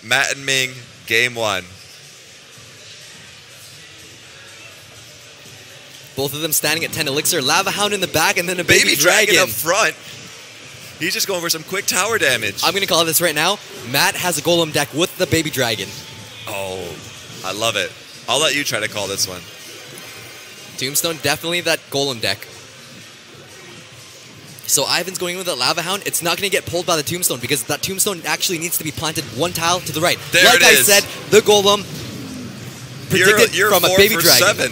Matt and Ming, game 1. Both of them standing at 10 elixir. Lava Hound in the back, and then a Baby Dragon up front. He's just going for some quick tower damage. I'm going to call this right now. Matt has a Golem deck with the Baby Dragon. Oh, I love it. I'll let you try to call this one. Tombstone, definitely that Golem deck. So Ivan's going in with the Lava Hound. It's not going to get pulled by the Tombstone because that Tombstone actually needs to be planted 1 tile to the right. There like it I is. said, the Golem predicted You're from a 4 Baby for Dragon. 7.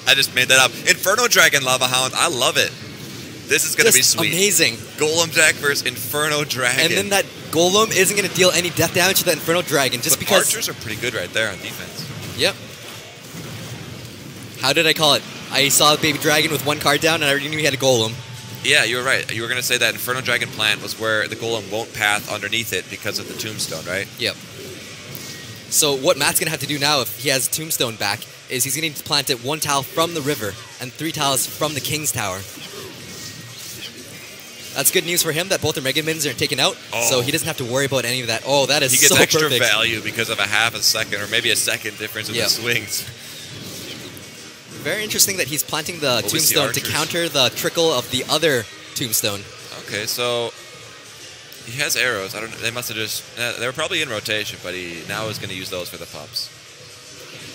I just made that up. Inferno Dragon Lava Hound. I love it. This is going to be sweet. Amazing. Golem deck versus Inferno Dragon. And then that Golem isn't going to deal any death damage to the Inferno Dragon just because... Archers are pretty good right there on defense. Yep. How did I call it? I saw the Baby Dragon with 1 card down and I already knew he had a Golem. Yeah, you were right. You were going to say that Inferno Dragon plant was where the Golem won't path underneath it because of the Tombstone, right? Yep. So what Matt's going to have to do now if he has Tombstone back is he's going to plant it 1 tile from the river and 3 tiles from the King's Tower. That's good news for him that both the Mega Mins are taken out, so he doesn't have to worry about any of that. Oh, that is so perfect. He gets extra value because of a half a second or maybe a second difference in the swings. Very interesting that he's planting the Tombstone to counter the trickle of the other Tombstone. Okay, so he has arrows. I don't know. They must have just... they were probably in rotation, but he now is going to use those for the pups.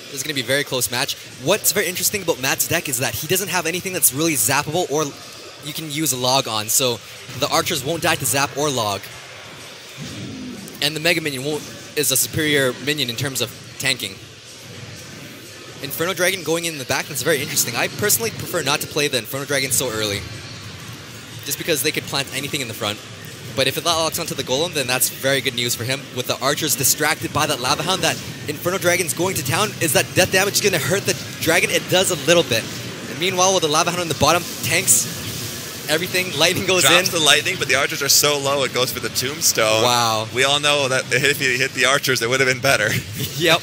This is going to be a very close match. What's very interesting about Matt's deck is that he doesn't have anything that's really zappable or you can use a log on, so the archers won't die to zap or log. And the Mega Minion is a superior minion in terms of tanking. Inferno Dragon going in the back, that's very interesting. I personally prefer not to play the Inferno Dragon so early, just because they could plant anything in the front. But if it locks onto the Golem, then that's very good news for him. With the archers distracted by that Lava Hound, that Inferno Dragon's going to town. Is that death damage going to hurt the dragon? It does a little bit. And meanwhile, with the Lava Hound on the bottom, tanks everything. Lightning goes in. Drops the lightning, but the archers are so low, it goes for the Tombstone. Wow. We all know that if you hit the archers, it would have been better. Yep.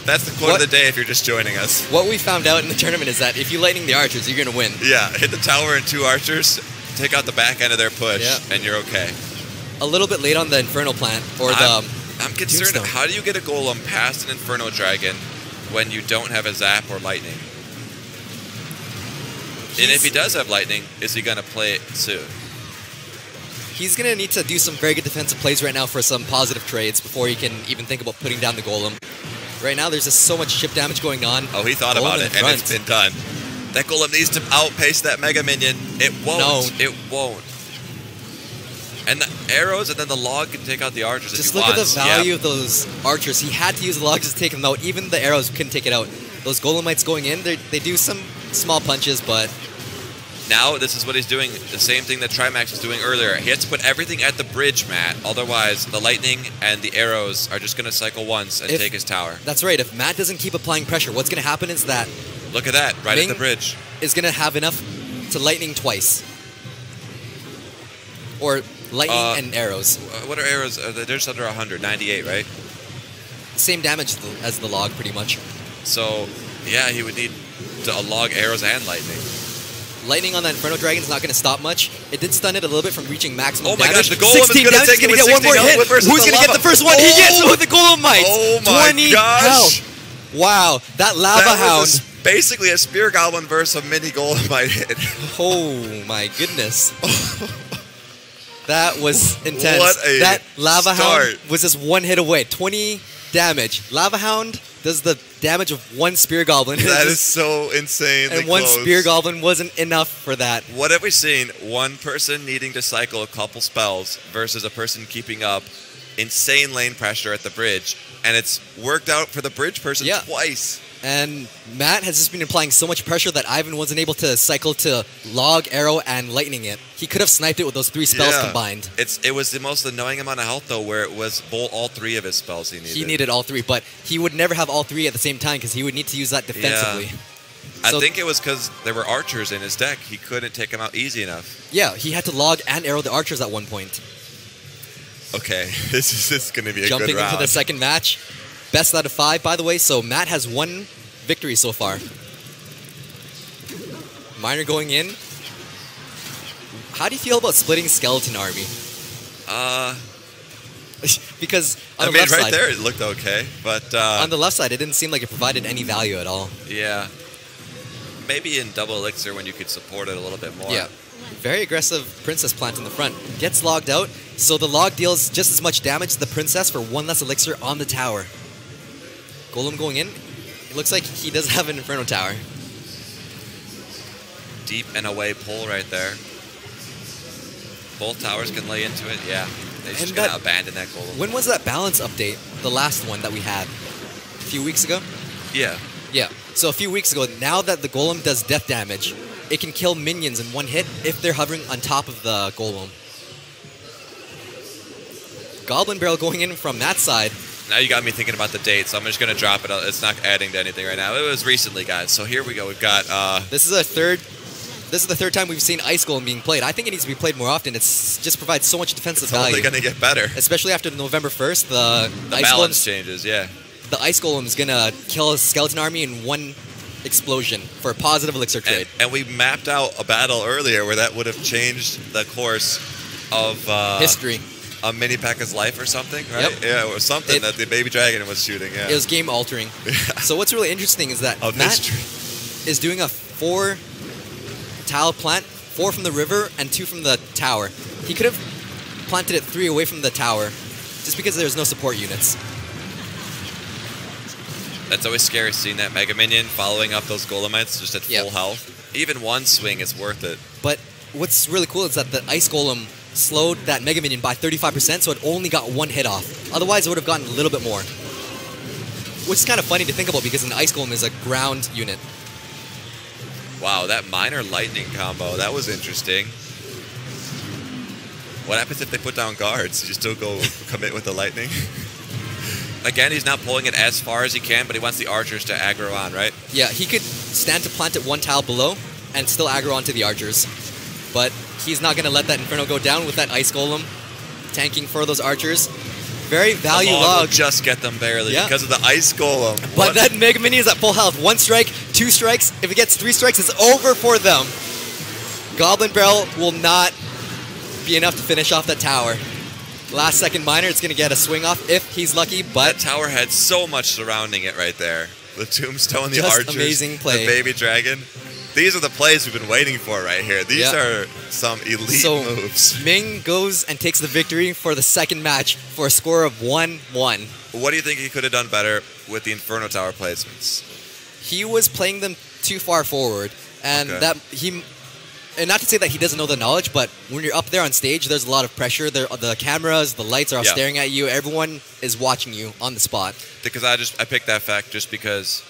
That's the quote of the day if you're just joining us. What we found out in the tournament is that if you lightning the archers, you're going to win. Yeah, hit the tower and 2 archers, take out the back end of their push, and you're okay. A little bit late on the Inferno plant, or I'm concerned, Tombstone. How do you get a Golem past an Inferno Dragon when you don't have a Zap or Lightning? And if he does have Lightning, is he going to play it soon? He's going to need to do some very good defensive plays right now for some positive trades before he can even think about putting down the Golem. Right now, there's just so much chip damage going on. Oh, he thought about it, and it's been done. That Golem needs to outpace that Mega Minion. It won't. No. It won't. And the arrows and then the log can take out the archers Just look at the value of those archers. He had to use the logs to take them out. Even the arrows couldn't take it out. Those Golemites going in, they do some small punches, but... Now, this is what he's doing, the same thing that Trimax was doing earlier. He has to put everything at the bridge, Matt. Otherwise, the lightning and the arrows are just going to cycle once and take his tower. That's right. If Matt doesn't keep applying pressure, what's going to happen is that... Look at that, right Ming at the bridge. Is going to have enough to lightning twice. Or lightning and arrows. What are arrows? They're just under 100, 98, right? Same damage as the log, pretty much. So, yeah, he would need to log arrows and lightning. Lightning on that Inferno Dragon is not going to stop much. It did stun it a little bit from reaching maximum damage. Oh my gosh, the Golem is going to take it with 16 health. Who's going to get the first one? He gets it with the Golemite. Oh my 20 gosh. Health. Wow, that Lava Hound. Basically a Spear Goblin versus a mini Golemite hit. Oh my goodness. That was intense. What a that Lava start. Hound was just 1 hit away. 20 damage. Lava Hound does the damage of 1 Spear Goblin. That is so insanely And 1 close. Spear Goblin wasn't enough for that. What have we seen? One person needing to cycle a couple spells versus a person keeping up insane lane pressure at the bridge. And it's worked out for the bridge person twice. And Matt has just been applying so much pressure that Ivan wasn't able to cycle to log, arrow, and lightning it. He could have sniped it with those 3 spells combined. It was the most annoying amount of health, though, where it was all 3 of his spells he needed. He needed all 3, but he would never have all 3 at the same time because he would need to use that defensively. Yeah. I think it was because there were archers in his deck. He couldn't take them out easy enough. Yeah, he had to log and arrow the archers at one point. Okay, this is going to be a good round. Jumping into the second match. Best out of 5, by the way, so Matt has 1 victory so far. Miner going in. How do you feel about splitting Skeleton Army? because on the right left side, there it looked okay, but on the left side, it didn't seem like it provided any value at all. Yeah, maybe in double elixir when you could support it a little bit more. Yeah, very aggressive princess plant in the front. Gets logged out, so the log deals just as much damage to the princess for one less elixir on the tower. Golem going in. It looks like he does have an Inferno Tower. Deep and away pull right there. Both towers can lay into it. Yeah, they're just going to abandon that golem. When was that balance update? The last one that we had? A few weeks ago? Yeah. Yeah. So a few weeks ago, now that the golem does death damage, it can kill minions in one hit if they're hovering on top of the golem. Goblin Barrel going in from that side. Now you got me thinking about the date, so I'm just going to drop it. It's not adding to anything right now. It was recently, guys. So here we go. We've got... This is the third time we've seen Ice Golem being played. I think it needs to be played more often. It's just provides so much defensive value. It's only going to get better. Especially after November 1st. The Ice balance changes, yeah. The Ice Golem is going to kill a skeleton army in one explosion for a positive elixir trade. And we mapped out a battle earlier where that would have changed the course of... history. A mini P.E.K.K.'s life or something, right? Yep. Yeah, it was something that the baby dragon was shooting. Yeah. It was game altering. Yeah. So what's really interesting is that Matt is doing a 4 tile plant, 4 from the river and 2 from the tower. He could have planted it 3 away from the tower, just because there's no support units. That's always scary seeing that Mega Minion following up those Golemites just at full health. Even one swing is worth it. But what's really cool is that the Ice Golem slowed that Mega Minion by 35%, so it only got 1 hit off. Otherwise, it would have gotten a little bit more. Which is kind of funny to think about because an Ice Golem is a ground unit. Wow, that Miner Lightning combo, that was interesting. What happens if they put down guards? You still go commit with the Lightning? Again, he's not pulling it as far as he can, but he wants the archers to aggro on, right? Yeah, he could stand to plant it 1 tile below and still aggro onto the archers. But he's not going to let that Inferno go down with that Ice Golem tanking for those archers. Very value log. Just get them barely because of the Ice Golem. But that Mega Minion is at full health. 1 strike, 2 strikes. If it gets 3 strikes, it's over for them. Goblin Barrel will not be enough to finish off that tower. Last second Miner, it's going to get a swing off if he's lucky, but... That tower had so much surrounding it right there. The Tombstone, the just archers, amazing play. The Baby Dragon. These are the plays we've been waiting for right here. These are some elite moves. Ming goes and takes the victory for the second match for a score of 1-1. What do you think he could have done better with the Inferno Tower placements? He was playing them too far forward, and and not to say that he doesn't know the knowledge, but when you're up there on stage, there's a lot of pressure. The cameras, the lights are all staring at you. Everyone is watching you on the spot. Because I picked that fact just because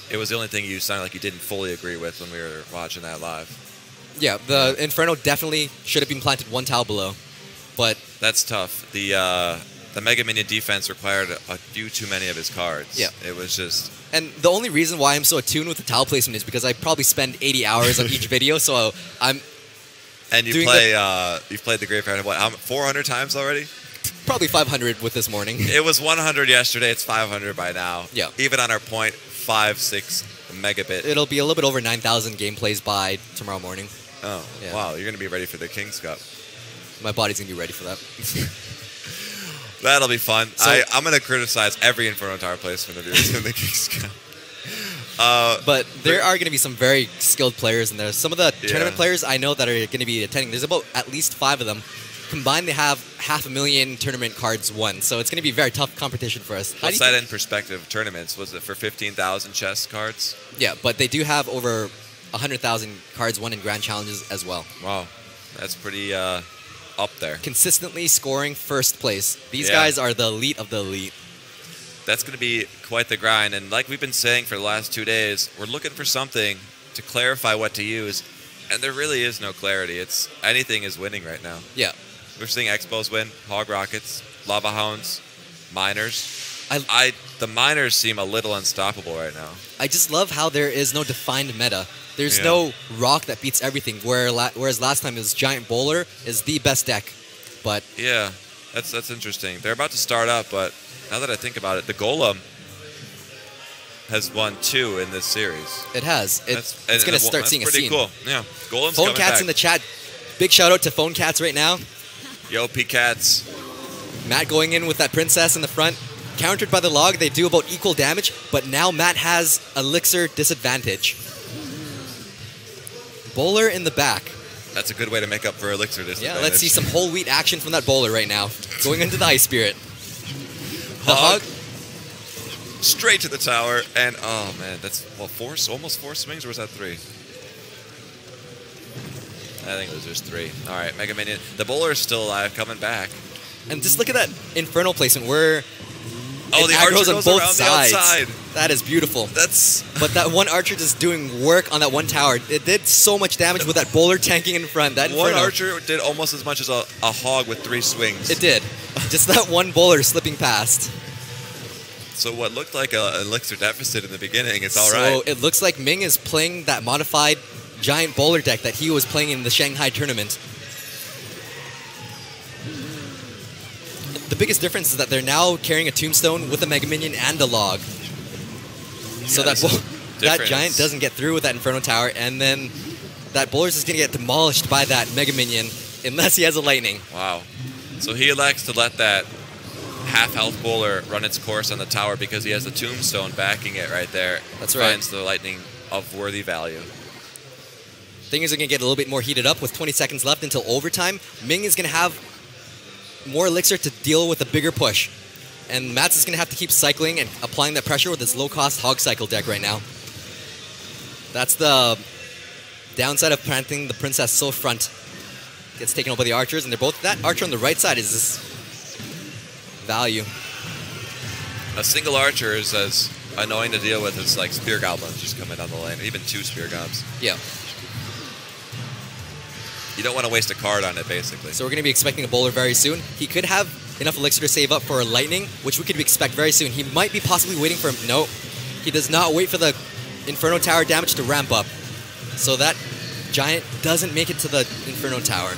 it was the only thing you sounded like you didn't fully agree with when we were watching that live. Yeah, the Inferno definitely should have been planted 1 tile below, but that's tough. The Mega Minion defense required a few too many of his cards. Yeah, it was just. And the only reason why I'm so attuned with the tile placement is because I probably spend 80 hours on each video, so I'm. And you play. You've played the Graveyard what? 400 times already? Probably 500 with this morning. It was 100 yesterday. It's 500 by now. Yeah. Even on our 0.56 megabit. It'll be a little bit over 9,000 gameplays by tomorrow morning. Oh, yeah. Wow. You're going to be ready for the King's Cup. My body's going to be ready for that. That'll be fun. So, I'm going to criticize every Inferno Tower placement of yours in the King's Cup. But there are going to be some very skilled players in there. Some of the tournament players I know that are going to be attending, there's about at least 5 of them. Combined, they have 500,000 tournament cards won. So it's going to be very tough competition for us. What's that in perspective? Tournaments, was it for 15,000 chess cards? Yeah, but they do have over 100,000 cards won in grand challenges as well. Wow, that's pretty up there. Consistently scoring first place. These guys are the elite of the elite. That's going to be quite the grind. And like we've been saying for the last 2 days, we're looking for something to clarify what to use. And there really is no clarity. It's anything is winning right now. Yeah. We're seeing Expos win, Hog Rockets, Lava Hounds, Miners. The Miners seem a little unstoppable right now. I just love how there is no defined meta. There's no rock that beats everything, whereas last time it was Giant Bowler is the best deck. But yeah, that's interesting. They're about to start up, but now that I think about it, the Golem has won 2 in this series. It has. It's going to start seeing a scene. Pretty cool. Yeah, Golem's Phone coming Cats back. in the chat. Big shout out to Phone Cats right now. Yo, P-Cats. Matt going in with that princess in the front. Countered by the log, they do about equal damage, but now Matt has elixir disadvantage. Bowler in the back. That's a good way to make up for elixir disadvantage. Yeah, let's see some whole wheat action from that bowler right now. Going into the Ice Spirit. The hog. Straight to the tower, and oh man, that's almost four swings, or was that 3? I think it was just 3. All right, Mega Minion. The bowler is still alive, coming back. And just look at that Inferno placement where the archer goes on both around sides. The outside. That is beautiful. But that one archer just doing work on that one tower. It did so much damage with that bowler tanking in front. That one archer did almost as much as a hog with 3 swings. It did. Just that one bowler slipping past. So what looked like an elixir deficit in the beginning, it's all right. So it looks like Ming is playing that modified giant bowler deck that he was playing in the Shanghai tournament. The biggest difference is that they're now carrying a tombstone with a Mega Minion and a log. So that giant doesn't get through with that Inferno Tower, and then that bowler's just going to get demolished by that Mega Minion unless he has a lightning. Wow. So he elects to let that half-health bowler run its course on the tower because he has the tombstone backing it right there. That's right. Finds the lightning of worthy value. Things are going to get a little bit more heated up with 20 seconds left until overtime. Ming is going to have more elixir to deal with a bigger push. And Mats is going to have to keep cycling and applying that pressure with his low-cost Hog Cycle deck right now. That's the downside of planting the Princess so front. Gets taken over by the archers, and they're both... That archer on the right side is this value. A single archer is as annoying to deal with as like Spear Goblins just coming down the lane, even 2 Spear Gobs. Yeah. You don't want to waste a card on it, basically. So we're going to be expecting a bowler very soon. He could have enough elixir to save up for a lightning, which we could expect very soon. He might be possibly waiting for him. No, he does not wait for the Inferno Tower damage to ramp up. So that giant doesn't make it to the Inferno Tower.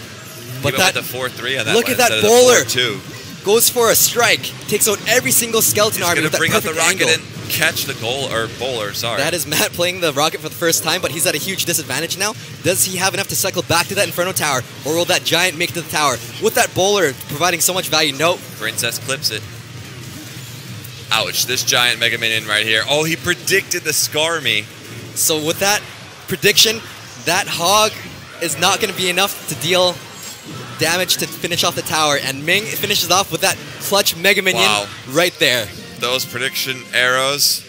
But that the 4-3 on that look one at that bowler. 4-2. Goes for a strike. Takes out every single skeleton army with that bring out the perfect rocket angle. and catch the goal or bowler. Sorry. That is Matt playing the rocket for the first time, but he's at a huge disadvantage now. Does he have enough to cycle back to that Inferno Tower, or will that giant make it to the tower? With that bowler providing so much value, no. Princess clips it. Ouch! This giant Mega Minion right here. Oh, he predicted the Scar Me. So with that prediction, that hog is not going to be enough to deal damage to finish off the tower, and Ming finishes off with that clutch Mega Minion right there. Those prediction arrows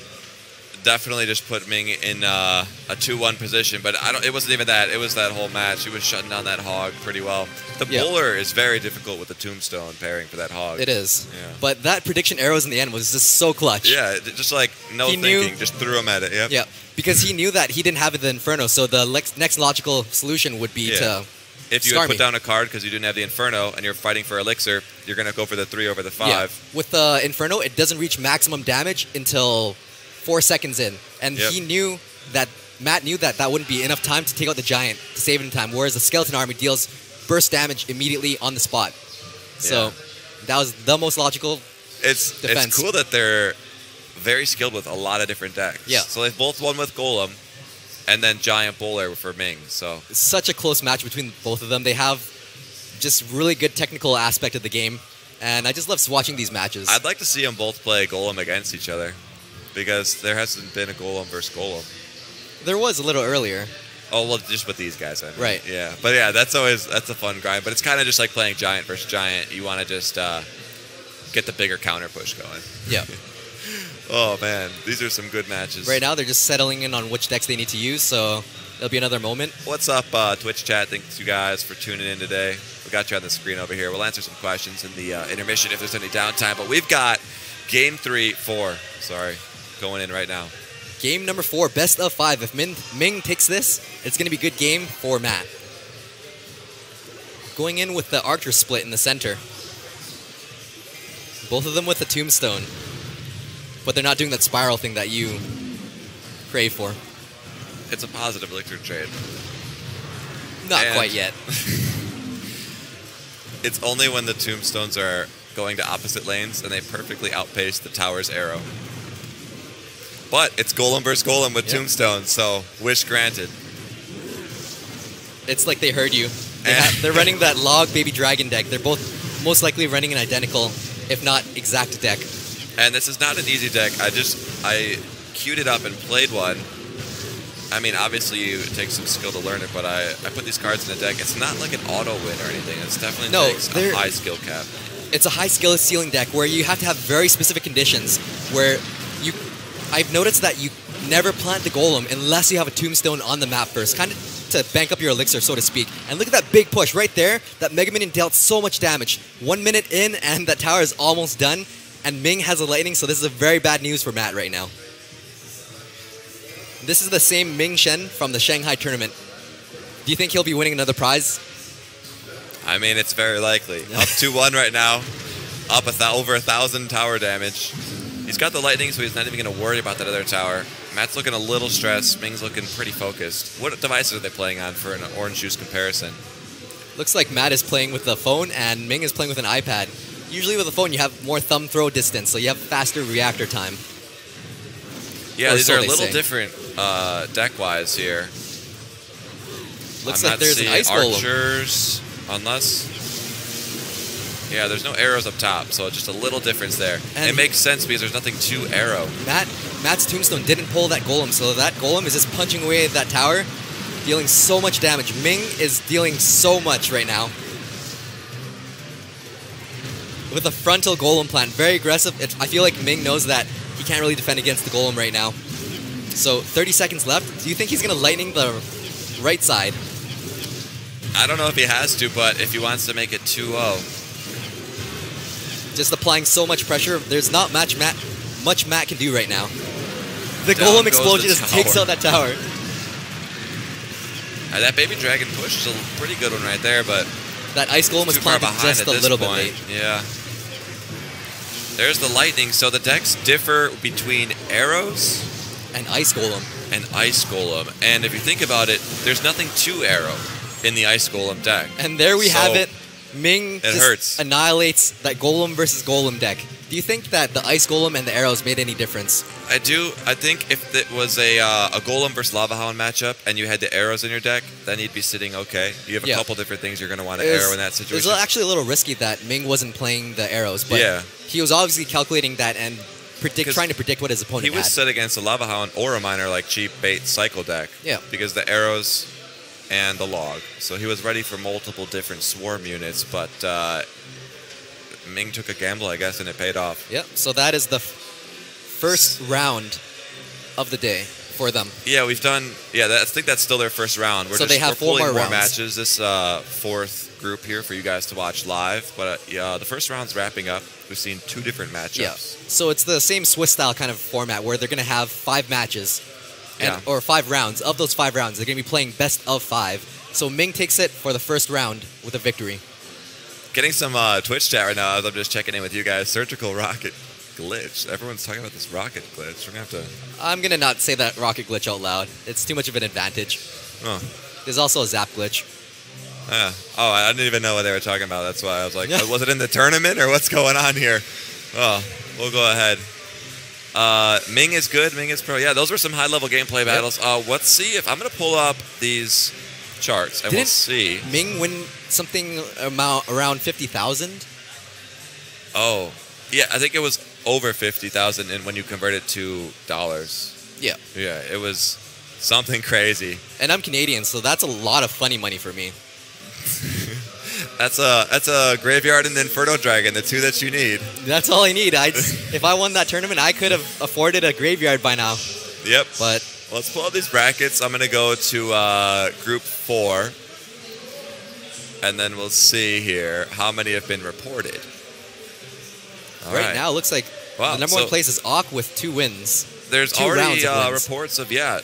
definitely just put Ming in a 2-1 position, but it wasn't even that. It was that whole match. He was shutting down that hog pretty well. The bowler is very difficult with the tombstone pairing for that hog. It is. Yeah. But that prediction arrows in the end was just so clutch. Yeah, just like no thinking, just threw him at it. Yep. Yeah, because he knew that he didn't have the Inferno, so the next logical solution would be to if you had put down a card because you didn't have the Inferno and you're fighting for Elixir, you're going to go for the 3 over the 5. Yeah. With the Inferno, it doesn't reach maximum damage until 4 seconds in. And he knew that, Matt knew that that wouldn't be enough time to take out the Giant to save it in time, whereas the Skeleton Army deals burst damage immediately on the spot. So that was the most logical defense. It's cool that they're very skilled with a lot of different decks. Yeah. So they've both won with Golem, and then Giant Bowler for Ming. So it's such a close match between both of them. They have just really good technical aspect of the game, and I just love watching these matches. I'd like to see them both play Golem against each other, because there hasn't been a Golem versus Golem. There was a little earlier. Oh, well, just with these guys, I mean. Right. Yeah, but yeah, that's a fun grind. But it's kind of just like playing Giant versus Giant. You want to just get the bigger counter push going. Yeah. Oh, man. These are some good matches. Right now, they're just settling in on which decks they need to use, so there'll be another moment. What's up, Twitch chat? Thanks, you guys, for tuning in today. We got you on the screen over here. We'll answer some questions in the intermission if there's any downtime. But we've got Game 4. Sorry, going in right now. Game number 4, best of 5. If Ming takes this, it's going to be a good game for Matt. Going in with the Archer split in the center. Both of them with the Tombstone. But they're not doing that spiral thing that you crave for. It's a positive Elixir trade. Not quite yet. It's only when the Tombstones are going to opposite lanes and they perfectly outpace the tower's arrow. But it's Golem versus Golem with Tombstones, so wish granted. It's like they heard you. They're running that log baby dragon deck. They're both most likely running an identical, if not exact deck. And this is not an easy deck. I queued it up and played one. I mean, obviously it takes some skill to learn it, but I put these cards in the deck. It's not like an auto win or anything. It's definitely takes a high skill cap. It's a high skill ceiling deck where you have to have very specific conditions. Where I've noticed that you never plant the golem unless you have a tombstone on the map first, kind of to bank up your elixir, so to speak. And look at that big push right there. That Mega Minion dealt so much damage. 1 minute in, and that tower is almost done. And Ming has a lightning, so this is a very bad news for Matt right now. This is the same Ming Shen from the Shanghai tournament. Do you think he'll be winning another prize? I mean, it's very likely. Up 2-1 right now. Up over 1,000 tower damage. He's got the lightning, so he's not even going to worry about that other tower. Matt's looking a little stressed. Ming's looking pretty focused. What devices are they playing on for an orange juice comparison? Looks like Matt is playing with the phone, and Ming is playing with an iPad. Usually with the phone, you have more thumb throw distance, so you have faster reactor time. Yeah, these are a little different deck-wise here. Looks like there's an ice golem. Archers, unless... Yeah, there's no arrows up top, so just a little difference there. And it makes sense because there's nothing to arrow. Matt's tombstone didn't pull that golem, so that golem is just punching away at that tower, dealing so much damage. Ming is dealing so much right now. With a frontal golem plant, very aggressive. I feel like Ming knows that he can't really defend against the golem right now. So 30 seconds left. Do you think he's going to lightning the right side? I don't know if he has to, but if he wants to make it 2-0. Just applying so much pressure. There's not much Matt can do right now. The golem explosion just takes out that tower. That baby dragon push is a pretty good one right there, but that ice golem was planted just a little bit late. Yeah. There's the lightning. So the decks differ between arrows and ice golem. And if you think about it, there's nothing to arrow in the ice golem deck. And there we have it. Ming just annihilates that golem versus golem deck. Do you think that the ice golem and the arrows made any difference? I do. I think if it was a golem versus lava hound matchup and you had the arrows in your deck, then you'd be sitting okay. You have a couple different things you're going to want to arrow in that situation. It was actually a little risky that Ming wasn't playing the arrows, but he was obviously calculating that and trying to predict what his opponent had. He was set against a lava hound or a miner like cheap bait cycle deck. Yeah. Because the arrows and the log. So he was ready for multiple different swarm units, but Ming took a gamble, I guess, and it paid off. Yep, so that is the first round of the day for them. Yeah, we've done, I think that's still their first round. So they have 4 more rounds. Matches, this fourth group here for you guys to watch live. But the first round's wrapping up. We've seen 2 different matchups. Yeah, so it's the same Swiss-style kind of format where they're going to have 5 matches. Or 5 rounds. Of those 5 rounds, they're going to be playing best of 5. So Ming takes it for the first round with a victory. Getting some Twitch chat right now as I'm just checking in with you guys. Surgical rocket glitch. Everyone's talking about this rocket glitch. We're going to have to... I'm going to not say that rocket glitch out loud. It's too much of an advantage. Oh. There's also a zap glitch. Oh, I didn't even know what they were talking about. That's why I was like, was it in the tournament or what's going on here? Oh, we'll go ahead. Ming is good. Ming is pro. Yeah, those were some high-level gameplay battles. Let's see if I'm going to pull up these charts and we'll see. Ming win something around 50,000? Oh, yeah. I think it was over 50,000, and when you convert it to dollars. Yeah. Yeah, it was something crazy. And I'm Canadian, so that's a lot of funny money for me. That's a graveyard and Inferno Dragon, the 2 that you need. That's all I need. If I won that tournament, I could have afforded a graveyard by now. Yep. But let's pull up these brackets. I'm going to go to Group 4, and then we'll see here how many have been reported. Right now, it looks like the number 1 place is Awk with 2 wins. There's already reports of, people